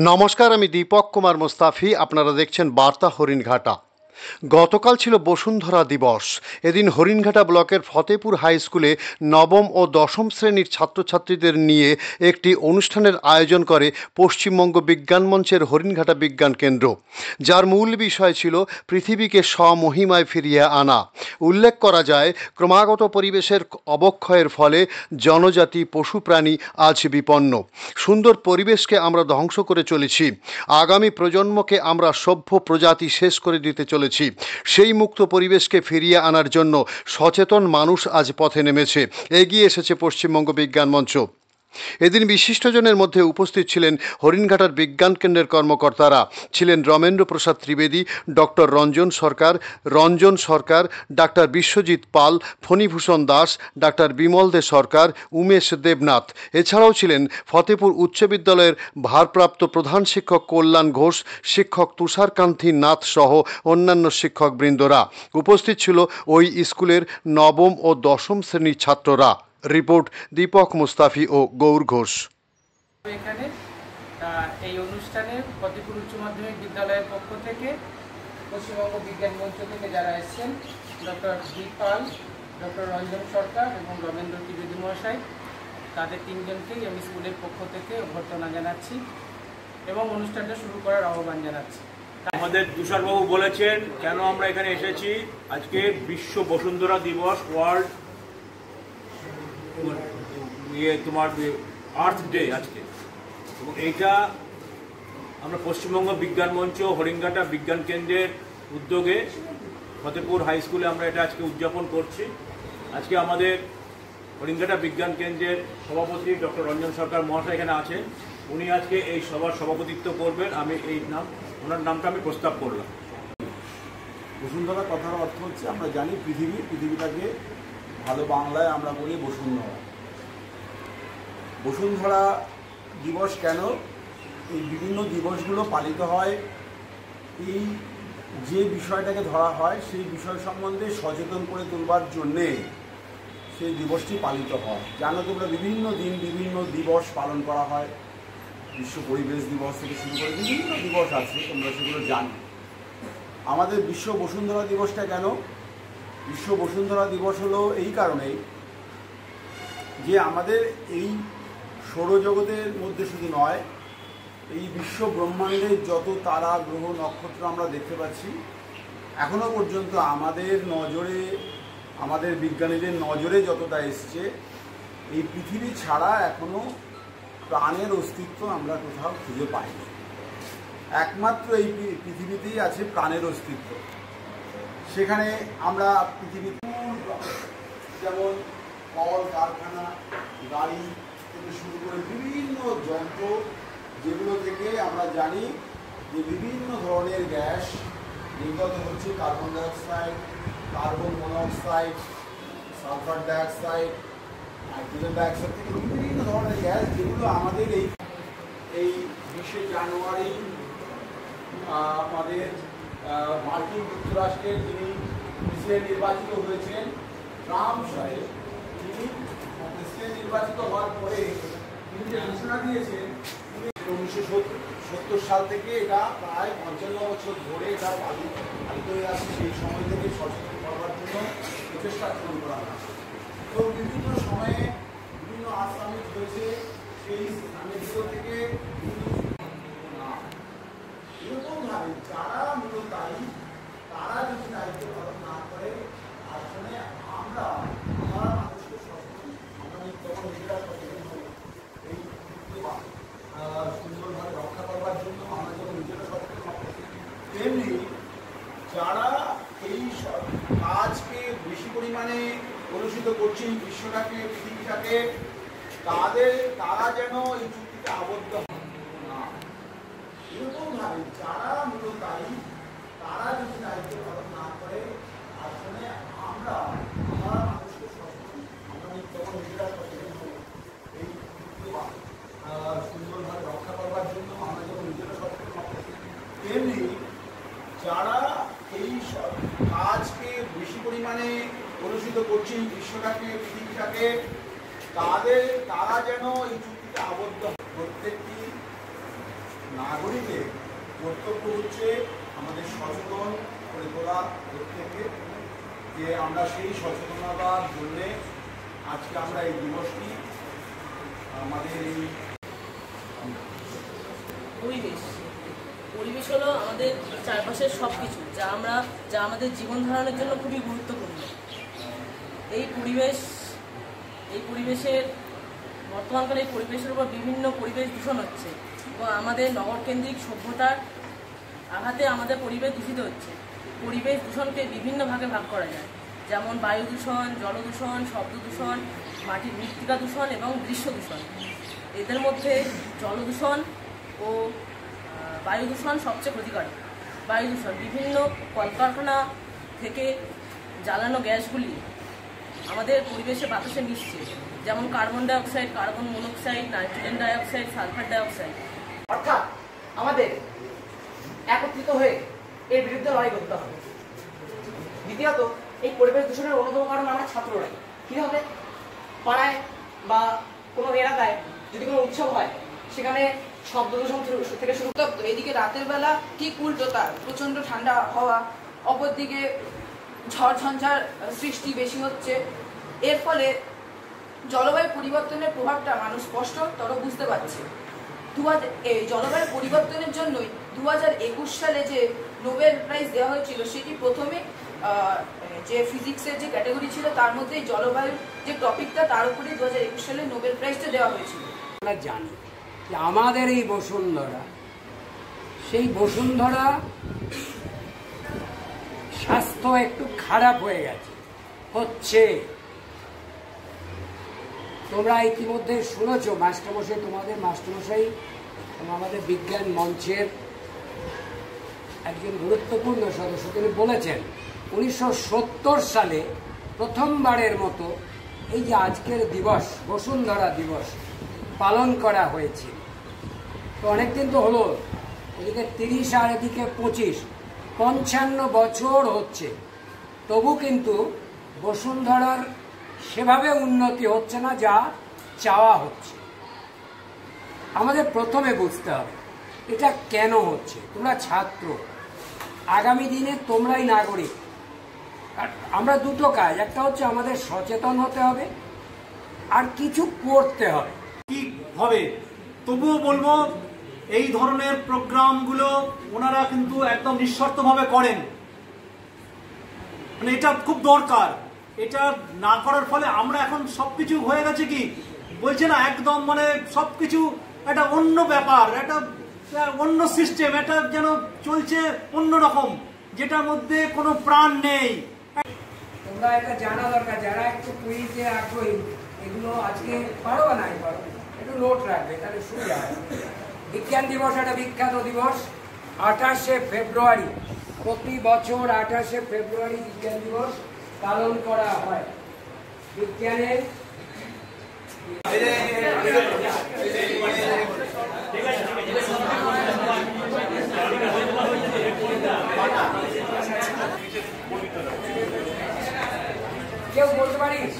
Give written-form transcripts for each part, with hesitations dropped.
নমস্কার, আমি দীপক কুমার মুস্তাফি। আপনারা দেখছেন বার্তা হরিণঘাটা। গতকাল ছিল বসুন্ধরা দিবস। এদিন হরিণঘাটা ব্লকের ফতেপুর হাই স্কুলে নবম ও দশম শ্রেণীর ছাত্রছাত্রীদের নিয়ে একটি অনুষ্ঠানের আয়োজন করে পশ্চিমবঙ্গ বিজ্ঞান মঞ্চের হরিণঘাটা বিজ্ঞান কেন্দ্র, যার মূল বিষয় ছিল পৃথিবীকে স্বমহিমায় ফিরিয়ে আনা। উল্লেখ করা যায়, ক্রমাগত পরিবেশের অবক্ষয়ের ফলে জনজাতি পশু প্রাণী আজ বিপন্ন। সুন্দর পরিবেশকে আমরা ধ্বংস করে চলেছি। আগামী প্রজন্মকে আমরা সভ্য প্রজাতি শেষ করে দিতে চলেছি। সেই মুক্ত পরিবেশকে ফিরিয়ে আনার জন্য সচেতন মানুষ আজ পথে নেমেছে। এগিয়ে এসেছে পশ্চিমবঙ্গ বিজ্ঞান মঞ্চ। এদিন বিশিষ্টজনের মধ্যে উপস্থিত ছিলেন হরিণঘাটার বিজ্ঞান কেন্দ্রের কর্মকর্তারা। ছিলেন রমেন্দ্র প্রসাদ ত্রিবেদী, ডক্টর রঞ্জন সরকার, ডাক্তার বিশ্বজিৎ পাল, ফণীভূষণ দাস, ডাক্তার বিমল দে সরকার, উমেশ দেবনাথ। এছাড়াও ছিলেন ফতেপুর উচ্চ বিদ্যালয়ের ভারপ্রাপ্ত প্রধান শিক্ষক কল্যাণ ঘোষ, শিক্ষক তুষারকান্তি নাথ সহ অন্যান্য শিক্ষকবৃন্দরা। উপস্থিত ছিল ওই স্কুলের নবম ও দশম শ্রেণীর ছাত্ররা। রিপোর্ট দীপক মুস্তাফি ও গৌর ঘোষ। এখানে এই অনুষ্ঠানে ফতেপুর উচ্চ মাধ্যমিক বিদ্যালয়ের পক্ষ থেকে পশ্চিমবঙ্গ বিজ্ঞান মঞ্চ থেকে যারা এসেছেন, ডক্টর বি পাল, ডক্টর রঞ্জন সরকার এবং রমেন্দ্র ত্রিবেদী মহাশয়, তাদের তিনজনকেই আমি স্কুলের পক্ষ থেকে অভ্যর্থনা জানাচ্ছি এবং অনুষ্ঠানটা শুরু করার আহ্বান জানাচ্ছি। আমাদের তুষারবাবু বলেছেন কেন আমরা এখানে এসেছি। আজকে বিশ্ব বসুন্ধরা দিবস, ওয়ার্ল্ড তোমার আর্থ ডে আজকে, এবং এইটা আমরা পশ্চিমবঙ্গ বিজ্ঞান মঞ্চ হরিণঘাটা বিজ্ঞান কেন্দ্রের উদ্যোগে ফতেপুর হাই স্কুলে আমরা এটা আজকে উদযাপন করছি। আজকে আমাদের হরিণঘাটা বিজ্ঞান কেন্দ্রের সভাপতি ডক্টর রঞ্জন সরকার মহাশয় এখানে আছেন। উনি আজকে এই সভার সভাপতিত্ব করবেন। আমি ওনার নামটা আমি প্রস্তাব করলাম। বসুন্ধরা কথার অর্থ হচ্ছে, আমরা জানি পৃথিবীটাকে ভালো বাংলায় আমরা বলি বসুন্ধরা। বসুন্ধরা দিবস কেন? এই বিভিন্ন দিবসগুলো পালিত হয় এই যে বিষয়টাকে ধরা হয় সেই বিষয় সম্বন্ধে সচেতন করে তুলবার জন্যে সেই দিবসটি পালিত হয়। জানো তোমরা, বিভিন্ন দিন বিভিন্ন দিবস পালন করা হয়। বিশ্ব পরিবেশ দিবস থেকে শুরু করে বিভিন্ন দিবস আছে, তোমরা সেগুলো জানো। আমাদের বিশ্ব বসুন্ধরা দিবসটা কেন? বিশ্ব বসুন্ধরা দিবস হলো এই কারণেই যে আমাদের এই সৌরজগতের মধ্যে শুধু নয়, এই বিশ্ব ব্রহ্মাণ্ডের যত তারা গ্রহ নক্ষত্র আমরা দেখতে পাচ্ছি, এখনো পর্যন্ত আমাদের নজরে, আমাদের বিজ্ঞানীদের নজরে যতটা এসছে, এই পৃথিবী ছাড়া এখনো প্রাণের অস্তিত্ব আমরা কোথাও খুঁজে পাইনি। একমাত্র এই পৃথিবীতেই আছে প্রাণের অস্তিত্ব। সেখানে আমরা পৃথিবীতে যেমন কল কারখানা, গাড়ি থেকে শুরু করে বিভিন্ন যন্ত্র, যেগুলো থেকে আমরা জানি যে বিভিন্ন ধরনের গ্যাস নির্গত হচ্ছে। Carbon dioxide, carbon monoxide, sulphur dioxide, nitrogen dioxide থেকে বিভিন্ন ধরনের গ্যাস, যেগুলো আমাদের এই 20শে জানুয়ারি আমাদের মার্কিন যুক্তরাষ্ট্রের যিনি প্রেসিডেন্ট নির্বাচিত হয়েছেন, ট্রাম্প সাহেব, তিনি প্রেসিডেন্ট নির্বাচিত হওয়ার পরে তিনি যে ঘোষণা দিয়েছেন, 1970 সাল থেকে এটা প্রায় 55 বছর ধরে এটা পালিত হয়ে আসছে। সেই সময় থেকে সচেতন করবার জন্য প্রচেষ্টা শুরু করা হয়। তো বিভিন্ন সময়ে বিভিন্ন আসামিট হয়েছে, সেই স্থানের থেকে এরকমভাবে যারা মূলত তারা যদি দায়িত্ব পালন না করে, আসলে আমরা মানুষকে সচেতন, আমরা তখন নিজেরা সচেতন হব এই সুন্দরভাবে রক্ষা করবার জন্য। আমরা যখন নিজেরা সচেতন হব, তেমনি যারা এই কাজকে বেশি পরিমাণে কলুষিত করছে, বিশ্বটাকে, পৃথিবীটাকে, তারা যেন এই চুক্তিতে আবদ্ধ না। এরকমভাবে যারা মূলত তারা যদি দায়িত্ব পালন না করে, আসলে আমরা মানুষকে সচেতন, আমরা তখন নিজেরা সচেতন হব এই সুন্দরভাবে রক্ষা করবার জন্য। আমরা যখন নিজেরা সচেতন হব, তেমনি যারা এই কাজকে বেশি পরিমাণে কলুষিত করছে, বিশ্বটাকে, পৃথিবীটাকে, তারা যেন এই চুক্তিতে আবদ্ধ। প্রত্যেকটি নাগরিকের কর্তব্য হচ্ছে আমাদের সচেতন করে তোলা প্রত্যেককে, যে আমরা সেই সচেতনতার জন্যে আজকে আমরা এই দিবসটি আমাদের এই পরিবেশ হলো আমাদের চারপাশের সব কিছু, যা আমাদের জীবন ধারণের জন্য খুবই গুরুত্বপূর্ণ। এই পরিবেশের বর্তমানকালে এই পরিবেশের উপর বিভিন্ন পরিবেশ দূষণ হচ্ছে এবং আমাদের নগরকেন্দ্রিক সভ্যতার আঘাতে আমাদের পরিবেশ দূষিত হচ্ছে। পরিবেশ দূষণকে বিভিন্ন ভাগে ভাগ করা যায়, যেমন বায়ু দূষণ, জল দূষণ, শব্দ দূষণ, মাটির মৃত্তিকা দূষণ এবং দৃশ্য দূষণ। এদের মধ্যে জল দূষণ ও বায়ু দূষণ সবচেয়ে ক্ষতিকারক। বায়ু দূষণ বিভিন্ন কলকারখানা থেকে জ্বালানো গ্যাসগুলি আমাদের পরিবেশে বাতাসে মিশছে, যেমন carbon dioxide, carbon monoxide, nitrogen dioxide, sulphur dioxide. অর্থাৎ আমাদের একত্রিত হয়ে এর বিরুদ্ধে লড়াই করতে হবে। দ্বিতীয়ত, এই পরিবেশ দূষণের অন্যতম কারণ আমরা ছাত্ররাই। কীভাবে? পাড়ায় বা কোনো এলাকায় যদি কোনো উৎসব হয়, সেখানে শব্দ দূষণ থেকে শুরু উত্তপ্ত, এদিকে রাতের বেলা ঠিক উল্টো, তার প্রচণ্ড ঠান্ডা হওয়া, অপরদিকে ঝড় ঝঞ্ঝার সৃষ্টি বেশি হচ্ছে। এর ফলে জলবায়ু পরিবর্তনের প্রভাবটা মানুষ স্পষ্টতর বুঝতে পারছে। এই জলবায়ু পরিবর্তনের জন্যই 2021 সালে যে নোবেল প্রাইজ দেওয়া হয়েছিল, সেটি প্রথমে যে ফিজিক্সের যে ক্যাটাগরি ছিল তার মধ্যে জলবায়ুর যে টপিকটা, তার উপরে 2021 সালে নোবেল প্রাইজটা দেওয়া হয়েছিল। আমরা জানি যে আমাদের এই বসুন্ধরা, সেই বসুন্ধরা স্বাস্থ্য একটু খারাপ হয়ে গেছে হচ্ছে। তোমরা ইতিমধ্যে শুনেছ, মাস্টারমশাই, তোমাদের মাস্টারমশাই আমাদের বিজ্ঞান মঞ্চের একজন গুরুত্বপূর্ণ সদস্য, তিনি বলেছেন 1970 সালে প্রথমবারের মতো এই যে আজকের দিবস, বসুন্ধরা দিবস পালন করা হয়েছিল। তো অনেকদিন তো হলো, এদিকে 30 আর এদিকে 25, 55 বছর হচ্ছে, তবু কিন্তু বসুন্ধরার সেভাবে উন্নতি হচ্ছে না যা চাওয়া হচ্ছে। আমাদের প্রথমে বুঝতে হবে এটা কেন হচ্ছে। তোমরা ছাত্র, আগামী দিনে তোমরাই নাগরিক। আর আমরা দুটো কাজ, একটা হচ্ছে আমাদের সচেতন হতে হবে, আর কিছু করতে হবে। কি হবে, তবুও বলবো এই ধরনের প্রোগ্রামগুলো ওনারা কিন্তু একদম নিঃশর্তভাবে করেন, মানে এটা খুব দরকার। এটা না করার ফলে আমরা এখন সবকিছু হয়ে গেছে কি বলছে না, একদম মানে সবকিছু একটা অন্য ব্যাপার, একটা অন্য সিস্টেম, এটা যেন চলছে অন্য রকম, যেটার মধ্যে কোনো প্রাণ নেই। তোমরা এটা জানা দরকার, যারা একটু কুইজে আগ্রহী, এগুলো আজকে পারো বা নাই পারো একটু নোট রাখবে, তাহলে সুবিধা হয়। বিজ্ঞান দিবস একটা বিখ্যাত দিবস, 28শে ফেব্রুয়ারি, প্রতি বছর 28শে ফেব্রুয়ারি বিজ্ঞান দিবস পালন করা হয়। বিজ্ঞানের কেউ বলতে পারিস?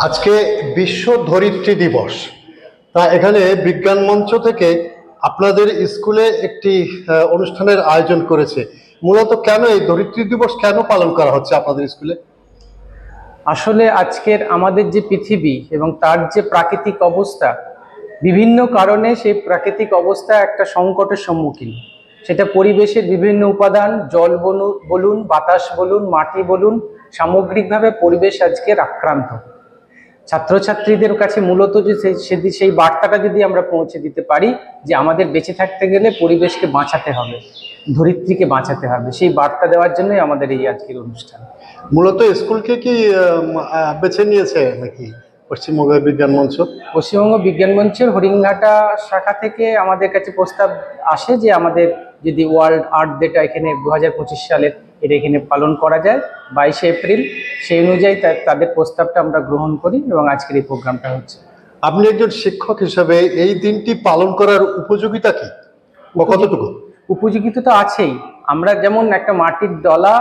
আজকে বিশ্ব ধরিত্রী দিবস, তা এখানে বিজ্ঞান মঞ্চ থেকে আপনাদের স্কুলে একটি অনুষ্ঠানের আয়োজন করেছে। মূলত কেন এই ধরিত্রী দিবস কেন পালন করা হচ্ছে আপনাদের স্কুলে? আসলে আজকের আমাদের যে পৃথিবী এবং তার যে প্রাকৃতিক অবস্থা, বিভিন্ন কারণে সেই প্রাকৃতিক অবস্থা একটা সংকটের সম্মুখীন। সেটা পরিবেশের বিভিন্ন উপাদান, জল বলুন, বাতাস বলুন, মাটি বলুন, সামগ্রিকভাবে পরিবেশ আজকের আক্রান্ত। ছাত্রছাত্রীদের কাছে মূলত যে সেই বার্তাটা যদি আমরা পৌঁছে দিতে পারি যে আমাদের বেঁচে থাকতে গেলে পরিবেশকে বাঁচাতে হবে, ধরিত্রীকে বাঁচাতে হবে, সেই বার্তা দেওয়ার জন্যই আমাদের এই আজকের অনুষ্ঠান। মূলত স্কুলকে কি বেছে নিয়েছে নাকি পশ্চিমবঙ্গ বিজ্ঞান মঞ্চ? পশ্চিমবঙ্গ বিজ্ঞান মঞ্চের হরিণঘাটা শাখা থেকে আমাদের কাছে প্রস্তাব আসে যে আমাদের যদি ওয়ার্ল্ড আর্থ ডেটা এখানে 2025 সালের এটা এখানে পালন করা যায় 22শে এপ্রিল, সেই অনুযায়ী তাদের প্রস্তাবটা আমরা গ্রহণ করি এবং আজকের এই প্রোগ্রামটা হচ্ছে। আপনি একজন শিক্ষক হিসেবে এই দিনটি পালন করার উপযোগিতা কি বা কতটুকু? উপযোগিতা তো আছেই। আমরা যেমন একটা মাটির ডলা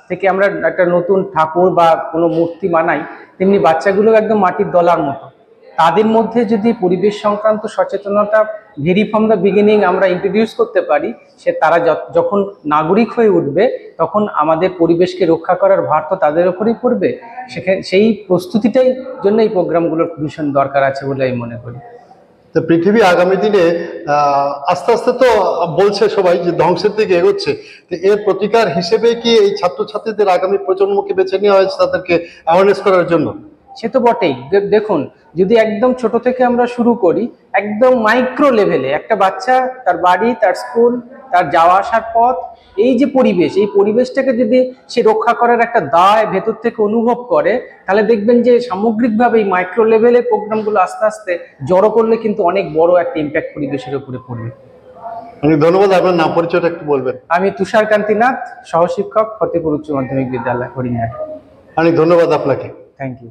থেকে আমরা একটা নতুন ঠাকুর বা কোনো মূর্তি বানাই, তেমনি বাচ্চাগুলো একদম মাটির ডলার মতো। তাদের মধ্যে যদি পরিবেশ সংক্রান্ত সচেতনতা ভেরি ফ্রম দ্য বিগিনিং আমরা ইন্ট্রোডিউস করতে পারি, তারা যখন নাগরিক হয়ে উঠবে তখন আমাদের পরিবেশকে রক্ষা করার ভার তো তাদের উপরেই পড়বে। সেই প্রস্তুতিটাই জন্য এই প্রোগ্রামগুলোর ভীষণ দরকার আছে বলে আমি মনে করি। তো পৃথিবী আগামী দিনে আস্তে আস্তে তো বলছে সবাই যে ধ্বংসের দিকে এগোচ্ছে, তো এর প্রতিকার হিসেবে কি এই ছাত্রছাত্রীদের আগামী প্রজন্মকে বেছে নেওয়া হয়েছে তাদেরকে অ্যাওয়ারনেস করার জন্য? সে তো বটেই। দেখুন, যদি একদম ছোট থেকে আমরা শুরু করি, একদম মাইক্রো লেভেলে একটা বাচ্চা তার বাড়ি, তার স্কুল, তার যাওয়া আসার পথ, এই যে পরিবেশ, এই পরিবেশটাকে যদি সে রক্ষা করার একটা দায় ভেতর থেকে অনুভব করে, তাহলে দেখবেন যে সামগ্রিকভাবে এই মাইক্রো লেভেলের প্রোগ্রামগুলো আস্তে আস্তে জড়ো করলে কিন্তু অনেক বড় একটা ইম্প্যাক্ট পরিবেশের উপরে পড়বে। অনেক ধন্যবাদ। আপনার নাম পরিচয়টা একটু বলবেন? আমি তুষার কান্তি নাথ, সহশিক্ষক, ফতেপুর উচ্চ মাধ্যমিক বিদ্যালয়, হরিণঘাটা। অনেক ধন্যবাদ আপনাকে। Thank you.